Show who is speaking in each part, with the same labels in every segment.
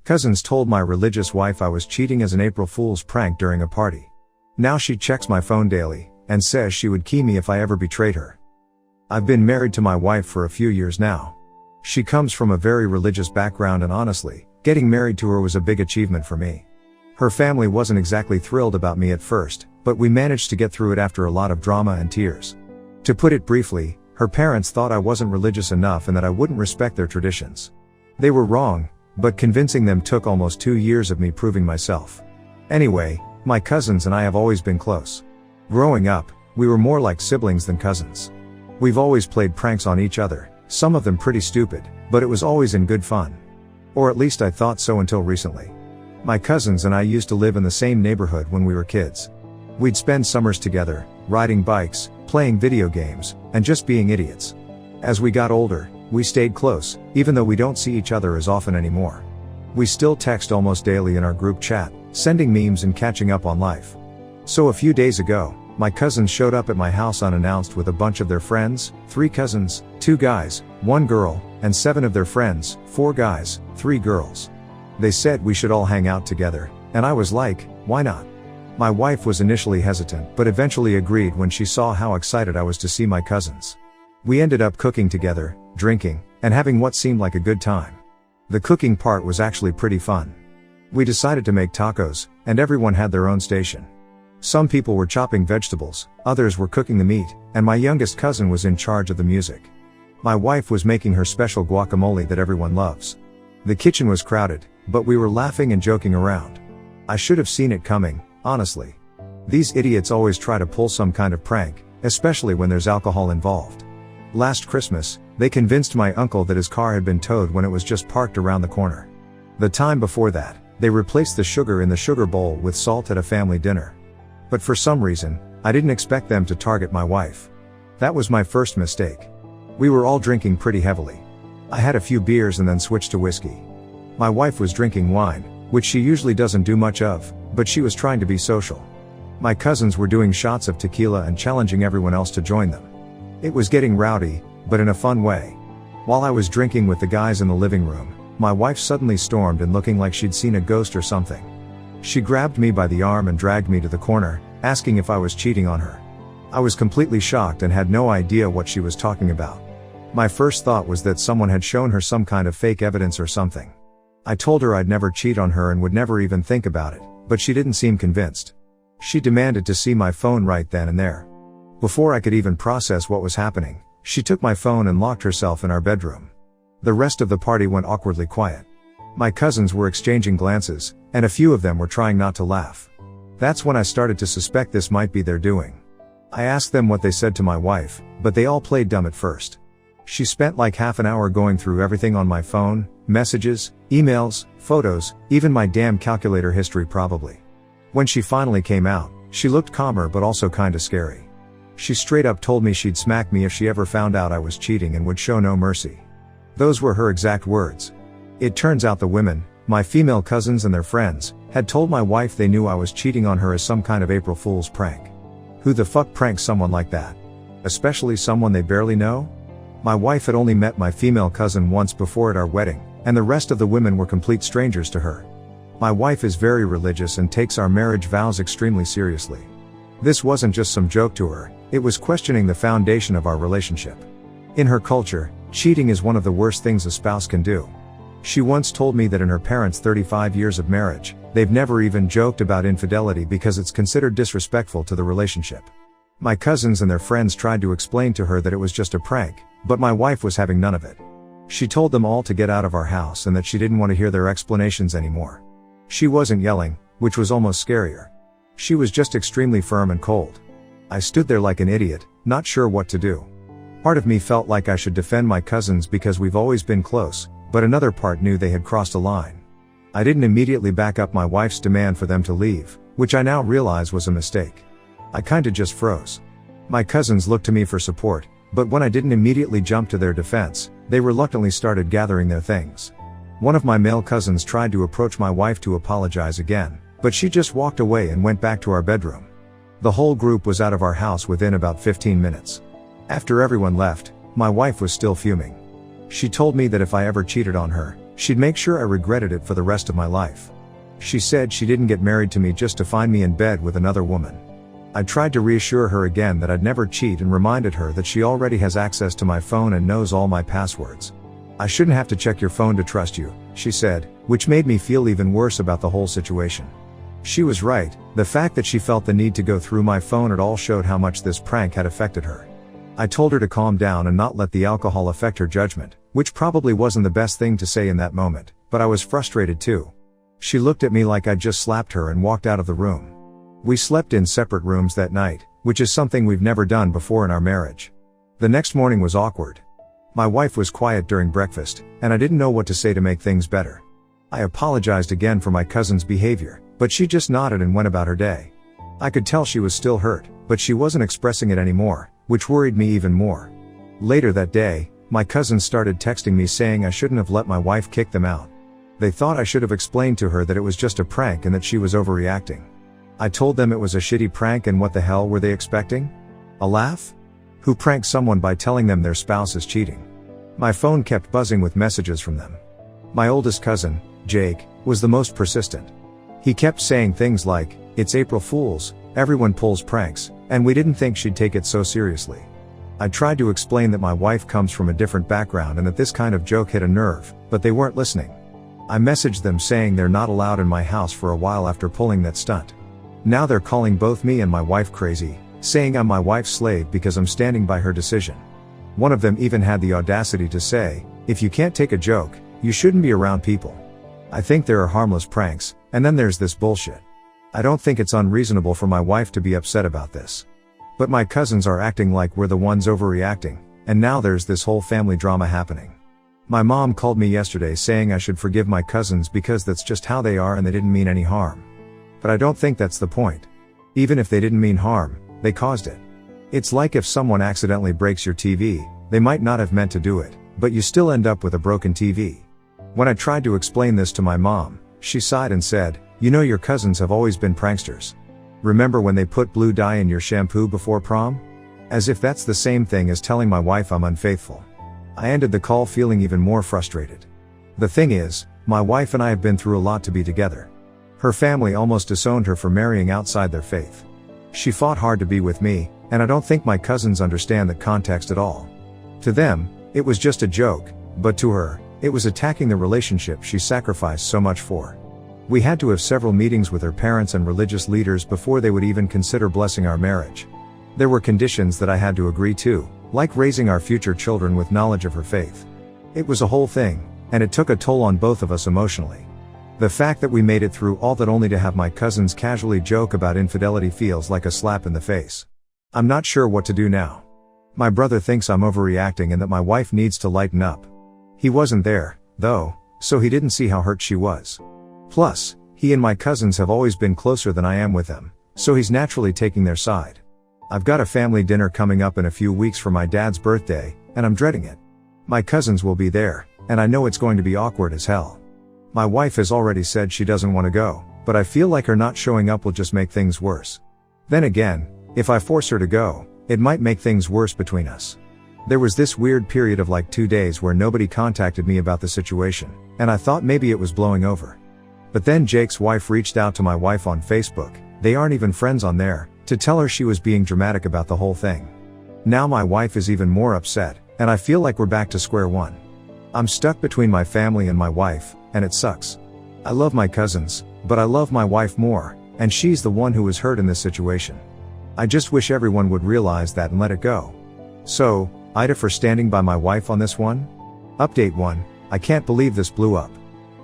Speaker 1: Cousins told my religious wife I was cheating as an April Fool's prank during a party. Now she checks my phone daily, and says she would key me if I ever betrayed her. I've been married to my wife for a few years now. She comes from a very religious background, and honestly, getting married to her was a big achievement for me. Her family wasn't exactly thrilled about me at first, but we managed to get through it after a lot of drama and tears. To put it briefly, her parents thought I wasn't religious enough and that I wouldn't respect their traditions. They were wrong, but convincing them took almost 2 years of me proving myself. Anyway, my cousins and I have always been close. Growing up, we were more like siblings than cousins. We've always played pranks on each other, some of them pretty stupid, but it was always in good fun. Or at least I thought so until recently. My cousins and I used to live in the same neighborhood when we were kids. We'd spend summers together, riding bikes, playing video games, and just being idiots. As we got older, we stayed close, even though we don't see each other as often anymore. We still text almost daily in our group chat, sending memes and catching up on life. So a few days ago, my cousins showed up at my house unannounced with a bunch of their friends, 3 cousins, 2 guys, 1 girl, and 7 of their friends, 4 guys, 3 girls. They said we should all hang out together, and I was like, why not? My wife was initially hesitant, but eventually agreed when she saw how excited I was to see my cousins. We ended up cooking together, drinking, and having what seemed like a good time. The cooking part was actually pretty fun. We decided to make tacos, and everyone had their own station. Some people were chopping vegetables, others were cooking the meat, and my youngest cousin was in charge of the music. My wife was making her special guacamole that everyone loves. The kitchen was crowded, but we were laughing and joking around. I should have seen it coming, honestly. These idiots always try to pull some kind of prank, especially when there's alcohol involved. Last Christmas, they convinced my uncle that his car had been towed when it was just parked around the corner. The time before that, they replaced the sugar in the sugar bowl with salt at a family dinner. But for some reason, I didn't expect them to target my wife. That was my first mistake. We were all drinking pretty heavily. I had a few beers and then switched to whiskey. My wife was drinking wine, which she usually doesn't do much of, but she was trying to be social. My cousins were doing shots of tequila and challenging everyone else to join them. It was getting rowdy, but in a fun way. While I was drinking with the guys in the living room, my wife suddenly stormed in looking like she'd seen a ghost or something. She grabbed me by the arm and dragged me to the corner, asking if I was cheating on her. I was completely shocked and had no idea what she was talking about. My first thought was that someone had shown her some kind of fake evidence or something. I told her I'd never cheat on her and would never even think about it, but she didn't seem convinced. She demanded to see my phone right then and there. Before I could even process what was happening, she took my phone and locked herself in our bedroom. The rest of the party went awkwardly quiet. My cousins were exchanging glances, and a few of them were trying not to laugh. That's when I started to suspect this might be their doing. I asked them what they said to my wife, but they all played dumb at first. She spent like half an hour going through everything on my phone, messages, emails, photos, even my damn calculator history probably. When she finally came out, she looked calmer but also kinda scary. She straight up told me she'd smack me if she ever found out I was cheating and would show no mercy. Those were her exact words. It turns out the women, my female cousins and their friends, had told my wife they knew I was cheating on her as some kind of April Fool's prank. Who the fuck pranks someone like that? Especially someone they barely know? My wife had only met my female cousin once before at our wedding, and the rest of the women were complete strangers to her. My wife is very religious and takes our marriage vows extremely seriously. This wasn't just some joke to her, it was questioning the foundation of our relationship. In her culture, cheating is one of the worst things a spouse can do. She once told me that in her parents' 35 years of marriage, they've never even joked about infidelity because it's considered disrespectful to the relationship. My cousins and their friends tried to explain to her that it was just a prank, but my wife was having none of it. She told them all to get out of our house and that she didn't want to hear their explanations anymore. She wasn't yelling, which was almost scarier. She was just extremely firm and cold. I stood there like an idiot, not sure what to do. Part of me felt like I should defend my cousins because we've always been close, but another part knew they had crossed a line. I didn't immediately back up my wife's demand for them to leave, which I now realize was a mistake. I kinda just froze. My cousins looked to me for support, but when I didn't immediately jump to their defense, they reluctantly started gathering their things. One of my male cousins tried to approach my wife to apologize again, but she just walked away and went back to our bedroom. The whole group was out of our house within about 15 minutes. After everyone left, my wife was still fuming. She told me that if I ever cheated on her, She'd make sure I regretted it for the rest of my life. She said she didn't get married to me just to find me in bed with another woman. I tried to reassure her again that I'd never cheat and reminded her that she already has access to my phone and knows all my passwords. I shouldn't have to check your phone to trust you, she said, which made me feel even worse about the whole situation. She was right. The fact that she felt the need to go through my phone at all showed how much this prank had affected her. I told her to calm down and not let the alcohol affect her judgment, which probably wasn't the best thing to say in that moment, but I was frustrated too. She looked at me like I'd just slapped her and walked out of the room. We slept in separate rooms that night, which is something we've never done before in our marriage. The next morning was awkward. My wife was quiet during breakfast, and I didn't know what to say to make things better. I apologized again for my cousin's behavior, but she just nodded and went about her day. I could tell she was still hurt, but she wasn't expressing it anymore, which worried me even more. Later that day, my cousins started texting me saying I shouldn't have let my wife kick them out. They thought I should have explained to her that it was just a prank and that she was overreacting. I told them it was a shitty prank and what the hell were they expecting? A laugh? Who pranks someone by telling them their spouse is cheating? My phone kept buzzing with messages from them. My oldest cousin, Jake, was the most persistent. He kept saying things like, "It's April Fool's, everyone pulls pranks," and we didn't think she'd take it so seriously. I tried to explain that my wife comes from a different background and that this kind of joke hit a nerve, but they weren't listening. I messaged them saying they're not allowed in my house for a while after pulling that stunt. Now they're calling both me and my wife crazy, saying I'm my wife's slave because I'm standing by her decision. One of them even had the audacity to say, "If you can't take a joke, you shouldn't be around people." I think there are harmless pranks, and then there's this bullshit. I don't think it's unreasonable for my wife to be upset about this. But my cousins are acting like we're the ones overreacting, and now there's this whole family drama happening. My mom called me yesterday saying I should forgive my cousins because that's just how they are and they didn't mean any harm. But I don't think that's the point. Even if they didn't mean harm, they caused it. It's like if someone accidentally breaks your TV, they might not have meant to do it, but you still end up with a broken TV. When I tried to explain this to my mom, she sighed and said, "You know your cousins have always been pranksters. Remember when they put blue dye in your shampoo before prom?" As if that's the same thing as telling my wife I'm unfaithful. I ended the call feeling even more frustrated. The thing is, my wife and I have been through a lot to be together. Her family almost disowned her for marrying outside their faith. She fought hard to be with me, and I don't think my cousins understand that context at all. To them, it was just a joke, but to her, it was attacking the relationship she sacrificed so much for. We had to have several meetings with her parents and religious leaders before they would even consider blessing our marriage. There were conditions that I had to agree to, like raising our future children with knowledge of her faith. It was a whole thing, and it took a toll on both of us emotionally. The fact that we made it through all that only to have my cousins casually joke about infidelity feels like a slap in the face. I'm not sure what to do now. My brother thinks I'm overreacting and that my wife needs to lighten up. He wasn't there, though, so he didn't see how hurt she was. Plus, he and my cousins have always been closer than I am with them, so he's naturally taking their side. I've got a family dinner coming up in a few weeks for my dad's birthday, and I'm dreading it. My cousins will be there, and I know it's going to be awkward as hell. My wife has already said she doesn't want to go, but I feel like her not showing up will just make things worse. Then again, if I force her to go, it might make things worse between us. There was this weird period of like 2 days where nobody contacted me about the situation, and I thought maybe it was blowing over. But then Jake's wife reached out to my wife on Facebook, they aren't even friends on there, to tell her she was being dramatic about the whole thing. Now my wife is even more upset, and I feel like we're back to square one. I'm stuck between my family and my wife, and it sucks. I love my cousins, but I love my wife more, and she's the one who was hurt in this situation. I just wish everyone would realize that and let it go. So, Ida for standing by my wife on this one? Update 1, I can't believe this blew up.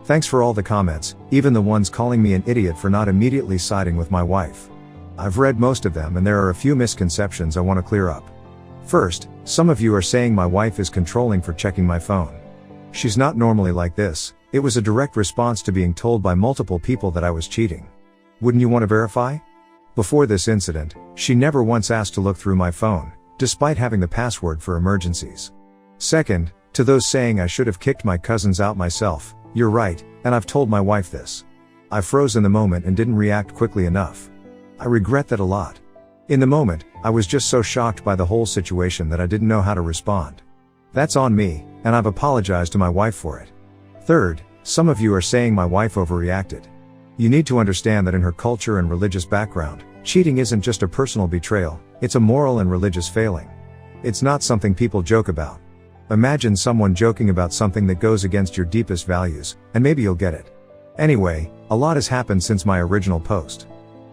Speaker 1: Thanks for all the comments, even the ones calling me an idiot for not immediately siding with my wife. I've read most of them and there are a few misconceptions I want to clear up. First, some of you are saying my wife is controlling for checking my phone. She's not normally like this, it was a direct response to being told by multiple people that I was cheating. Wouldn't you want to verify? Before this incident, she never once asked to look through my phone, despite having the password for emergencies. Second, to those saying I should have kicked my cousins out myself, you're right, and I've told my wife this. I froze in the moment and didn't react quickly enough. I regret that a lot. In the moment, I was just so shocked by the whole situation that I didn't know how to respond. That's on me, and I've apologized to my wife for it. Third, Some of you are saying my wife overreacted. You need to understand that in her culture and religious background, cheating isn't just a personal betrayal, it's a moral and religious failing. It's not something people joke about. Imagine someone joking about something that goes against your deepest values, and maybe you'll get it. Anyway, a lot has happened since my original post.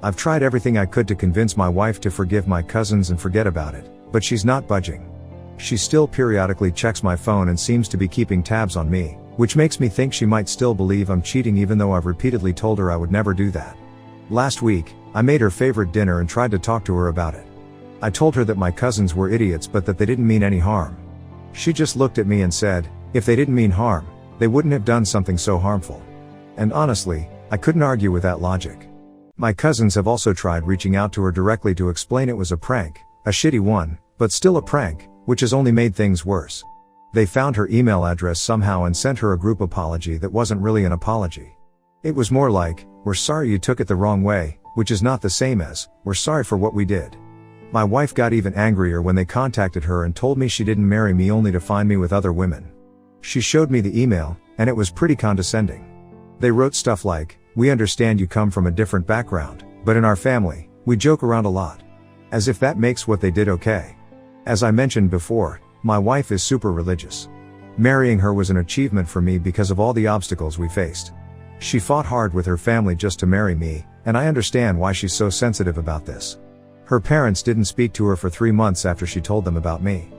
Speaker 1: I've tried everything I could to convince my wife to forgive my cousins and forget about it, but she's not budging. She still periodically checks my phone and seems to be keeping tabs on me, which makes me think she might still believe I'm cheating even though I've repeatedly told her I would never do that. Last week, I made her favorite dinner and tried to talk to her about it. I told her that my cousins were idiots but that they didn't mean any harm. She just looked at me and said, if they didn't mean harm, they wouldn't have done something so harmful. And honestly, I couldn't argue with that logic. My cousins have also tried reaching out to her directly to explain it was a prank, a shitty one, but still a prank, which has only made things worse. They found her email address somehow and sent her a group apology that wasn't really an apology. It was more like, we're sorry you took it the wrong way, which is not the same as, we're sorry for what we did. My wife got even angrier when they contacted her and told me she didn't marry me only to find me with other women. She showed me the email, and it was pretty condescending. They wrote stuff like, we understand you come from a different background, but in our family, we joke around a lot. As if that makes what they did okay. As I mentioned before, my wife is super religious. Marrying her was an achievement for me because of all the obstacles we faced. She fought hard with her family just to marry me, and I understand why she's so sensitive about this. Her parents didn't speak to her for 3 months after she told them about me.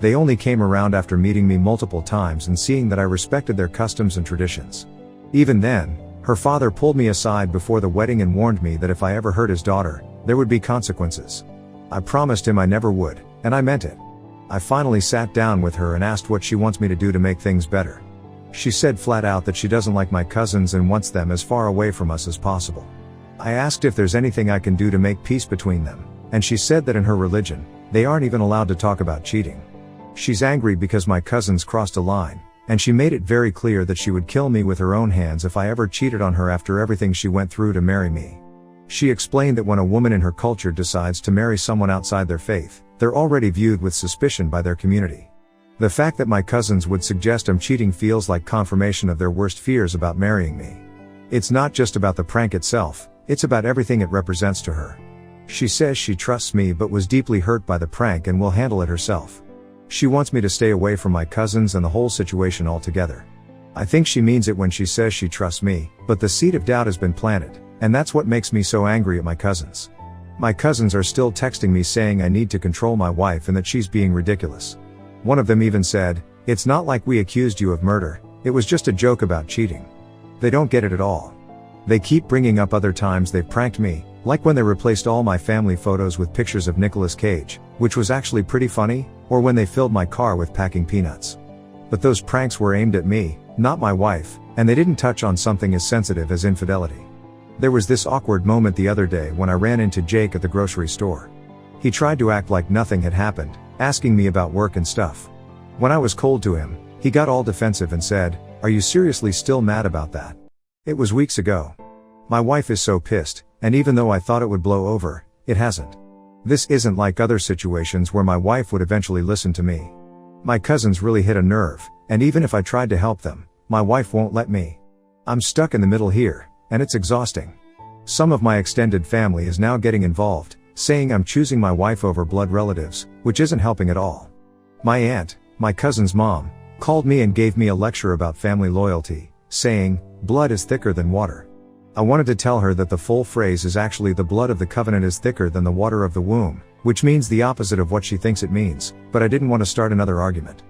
Speaker 1: They only came around after meeting me multiple times and seeing that I respected their customs and traditions. Even then, her father pulled me aside before the wedding and warned me that if I ever hurt his daughter, there would be consequences. I promised him I never would, and I meant it. I finally sat down with her and asked what she wants me to do to make things better. She said flat out that she doesn't like my cousins and wants them as far away from us as possible. I asked if there's anything I can do to make peace between them, and she said that in her religion, they aren't even allowed to talk about cheating. She's angry because my cousins crossed a line, and she made it very clear that she would kill me with her own hands if I ever cheated on her after everything she went through to marry me. She explained that when a woman in her culture decides to marry someone outside their faith, they're already viewed with suspicion by their community. The fact that my cousins would suggest I'm cheating feels like confirmation of their worst fears about marrying me. It's not just about the prank itself, it's about everything it represents to her. She says she trusts me but was deeply hurt by the prank and will handle it herself. She wants me to stay away from my cousins and the whole situation altogether. I think she means it when she says she trusts me, but the seed of doubt has been planted, and that's what makes me so angry at my cousins. My cousins are still texting me saying I need to control my wife and that she's being ridiculous. One of them even said, it's not like we accused you of murder, it was just a joke about cheating. They don't get it at all. They keep bringing up other times they've pranked me, like when they replaced all my family photos with pictures of Nicolas Cage, which was actually pretty funny, or when they filled my car with packing peanuts. But those pranks were aimed at me, not my wife, and they didn't touch on something as sensitive as infidelity. There was this awkward moment the other day when I ran into Jake at the grocery store. He tried to act like nothing had happened, asking me about work and stuff. When I was cold to him, he got all defensive and said, "Are you seriously still mad about that? It was weeks ago." My wife is so pissed, and even though I thought it would blow over, it hasn't. This isn't like other situations where my wife would eventually listen to me. My cousins really hit a nerve, and even if I tried to help them, my wife won't let me. I'm stuck in the middle here, and it's exhausting. Some of my extended family is now getting involved, saying I'm choosing my wife over blood relatives, which isn't helping at all. My aunt, my cousin's mom, called me and gave me a lecture about family loyalty, saying, blood is thicker than water. I wanted to tell her that the full phrase is actually the blood of the covenant is thicker than the water of the womb, which means the opposite of what she thinks it means, but I didn't want to start another argument.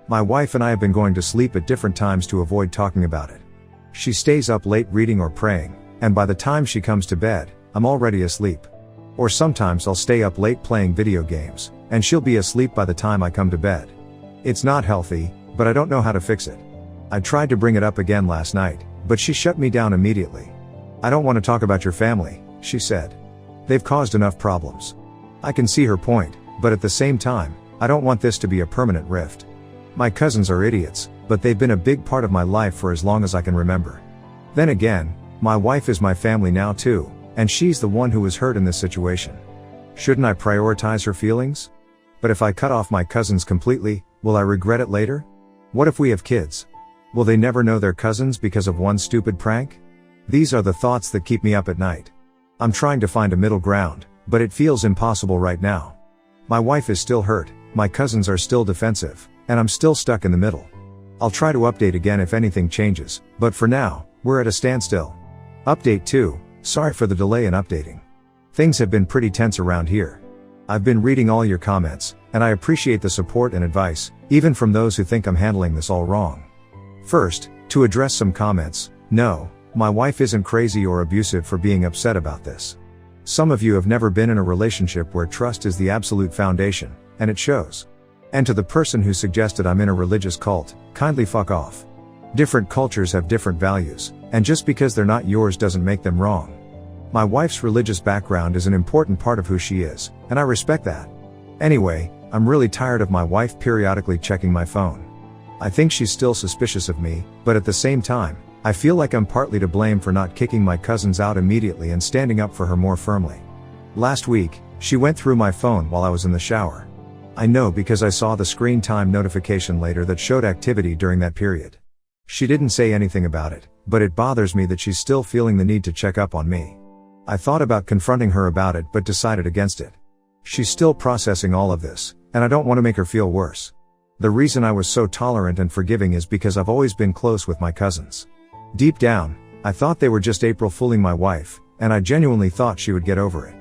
Speaker 1: My wife and I have been going to sleep at different times to avoid talking about it. She stays up late reading or praying, and by the time she comes to bed, I'm already asleep. Or sometimes I'll stay up late playing video games, and she'll be asleep by the time I come to bed. It's not healthy, but I don't know how to fix it. I tried to bring it up again last night, but she shut me down immediately. "I don't want to talk about your family," she said. "They've caused enough problems." I can see her point, but at the same time, I don't want this to be a permanent rift. My cousins are idiots, but they've been a big part of my life for as long as I can remember. Then again, my wife is my family now too, and she's the one who was hurt in this situation. Shouldn't I prioritize her feelings? But if I cut off my cousins completely, will I regret it later? What if we have kids? Will they never know their cousins because of one stupid prank? These are the thoughts that keep me up at night. I'm trying to find a middle ground, but it feels impossible right now. My wife is still hurt, my cousins are still defensive, and I'm still stuck in the middle. I'll try to update again if anything changes, but for now, we're at a standstill. Update 2, sorry for the delay in updating. Things have been pretty tense around here. I've been reading all your comments, and I appreciate the support and advice, even from those who think I'm handling this all wrong. First, to address some comments, no, my wife isn't crazy or abusive for being upset about this. Some of you have never been in a relationship where trust is the absolute foundation, and it shows. And to the person who suggested I'm in a religious cult, kindly fuck off. Different cultures have different values, and just because they're not yours doesn't make them wrong. My wife's religious background is an important part of who she is, and I respect that. Anyway, I'm really tired of my wife periodically checking my phone. I think she's still suspicious of me, but at the same time, I feel like I'm partly to blame for not kicking my cousins out immediately and standing up for her more firmly. Last week, she went through my phone while I was in the shower. I know because I saw the screen time notification later that showed activity during that period. She didn't say anything about it, but it bothers me that she's still feeling the need to check up on me. I thought about confronting her about it but decided against it. She's still processing all of this, and I don't want to make her feel worse. The reason I was so tolerant and forgiving is because I've always been close with my cousins. Deep down, I thought they were just April fooling my wife, and I genuinely thought she would get over it.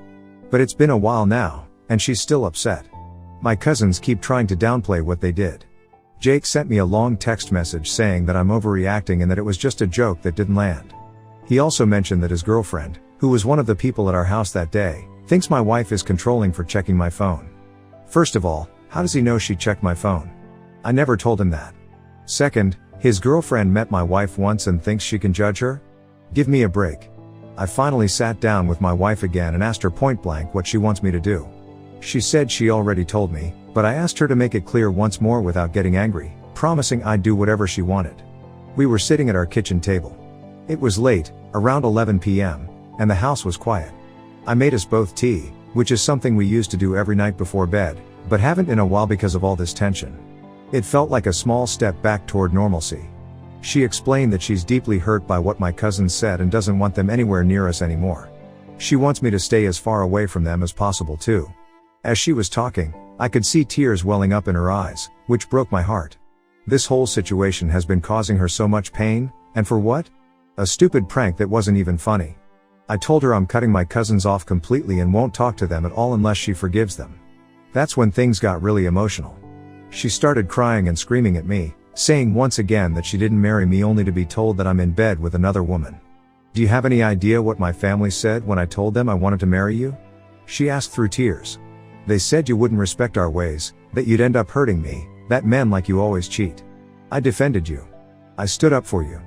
Speaker 1: But it's been a while now, and she's still upset. My cousins keep trying to downplay what they did. Jake sent me a long text message saying that I'm overreacting and that it was just a joke that didn't land. He also mentioned that his girlfriend, who was one of the people at our house that day, thinks my wife is controlling for checking my phone. First of all, how does he know she checked my phone? I never told him that. Second, his girlfriend met my wife once and thinks she can judge her? Give me a break. I finally sat down with my wife again and asked her point blank what she wants me to do. She said she already told me, but I asked her to make it clear once more without getting angry, promising I'd do whatever she wanted. We were sitting at our kitchen table. It was late, around 11 p.m., and the house was quiet. I made us both tea, which is something we used to do every night before bed, but haven't in a while because of all this tension. It felt like a small step back toward normalcy. She explained that she's deeply hurt by what my cousins said and doesn't want them anywhere near us anymore. She wants me to stay as far away from them as possible too. As she was talking, I could see tears welling up in her eyes, which broke my heart. This whole situation has been causing her so much pain, and for what? A stupid prank that wasn't even funny. I told her I'm cutting my cousins off completely and won't talk to them at all unless she forgives them. That's when things got really emotional. She started crying and screaming at me, saying once again that she didn't marry me only to be told that I'm in bed with another woman. Do you have any idea what my family said when I told them I wanted to marry you? She asked through tears. They said you wouldn't respect our ways, that you'd end up hurting me, that men like you always cheat. I defended you. I stood up for you.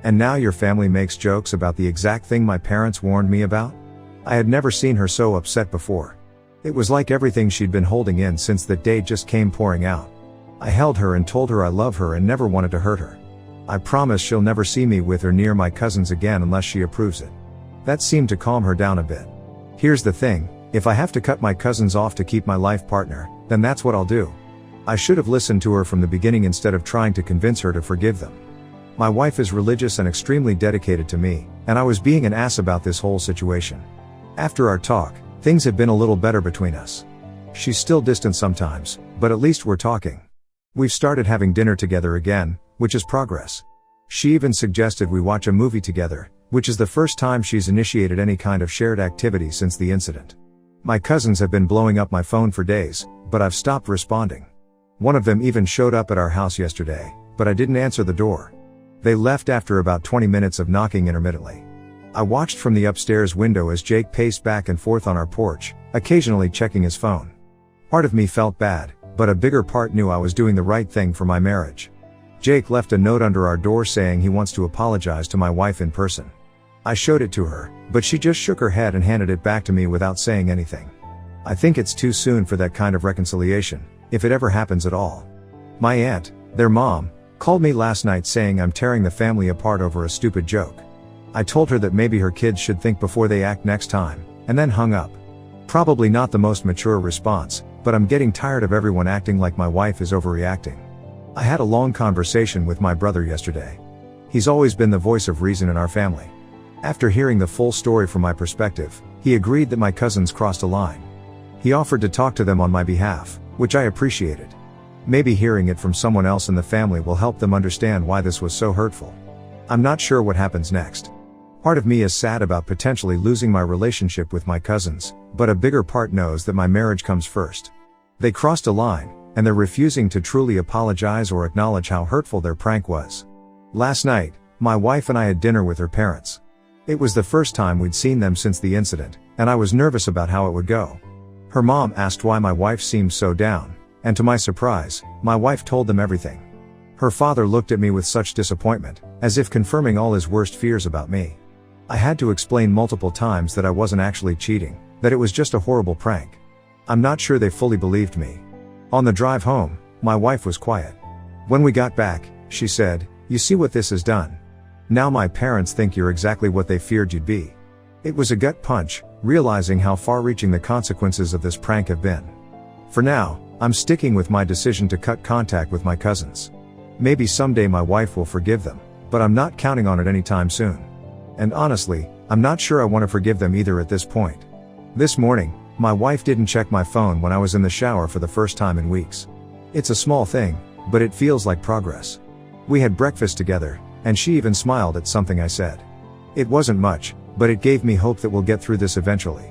Speaker 1: And now your family makes jokes about the exact thing my parents warned me about? I had never seen her so upset before. It was like everything she'd been holding in since that day just came pouring out. I held her and told her I love her and never wanted to hurt her. I promise she'll never see me with or near my cousins again unless she approves it. That seemed to calm her down a bit. Here's the thing, if I have to cut my cousins off to keep my life partner, then that's what I'll do. I should have listened to her from the beginning instead of trying to convince her to forgive them. My wife is religious and extremely dedicated to me, and I was being an ass about this whole situation. After our talk, things have been a little better between us. She's still distant sometimes, but at least we're talking. We've started having dinner together again, which is progress. She even suggested we watch a movie together, which is the first time she's initiated any kind of shared activity since the incident. My cousins have been blowing up my phone for days, but I've stopped responding. One of them even showed up at our house yesterday, but I didn't answer the door. They left after about 20 minutes of knocking intermittently. I watched from the upstairs window as Jake paced back and forth on our porch, occasionally checking his phone. Part of me felt bad, but a bigger part knew I was doing the right thing for my marriage. Jake left a note under our door saying he wants to apologize to my wife in person. I showed it to her, but she just shook her head and handed it back to me without saying anything. I think it's too soon for that kind of reconciliation, if it ever happens at all. My aunt, their mom, called me last night saying I'm tearing the family apart over a stupid joke. I told her that maybe her kids should think before they act next time, and then hung up. Probably not the most mature response, but I'm getting tired of everyone acting like my wife is overreacting. I had a long conversation with my brother yesterday. He's always been the voice of reason in our family. After hearing the full story from my perspective, he agreed that my cousins crossed a line. He offered to talk to them on my behalf, which I appreciated. Maybe hearing it from someone else in the family will help them understand why this was so hurtful. I'm not sure what happens next. Part of me is sad about potentially losing my relationship with my cousins, but a bigger part knows that my marriage comes first. They crossed a line, and they're refusing to truly apologize or acknowledge how hurtful their prank was. Last night, my wife and I had dinner with her parents. It was the first time we'd seen them since the incident, and I was nervous about how it would go. Her mom asked why my wife seemed so down, and to my surprise, my wife told them everything. Her father looked at me with such disappointment, as if confirming all his worst fears about me. I had to explain multiple times that I wasn't actually cheating, that it was just a horrible prank. I'm not sure they fully believed me. On the drive home, my wife was quiet. When we got back, she said, "You see what this has done? Now my parents think you're exactly what they feared you'd be." It was a gut punch, realizing how far-reaching the consequences of this prank have been. For now, I'm sticking with my decision to cut contact with my cousins. Maybe someday my wife will forgive them, but I'm not counting on it anytime soon. And honestly, I'm not sure I want to forgive them either at this point. This morning, my wife didn't check my phone when I was in the shower for the first time in weeks. It's a small thing, but it feels like progress. We had breakfast together, and she even smiled at something I said. It wasn't much, but it gave me hope that we'll get through this eventually.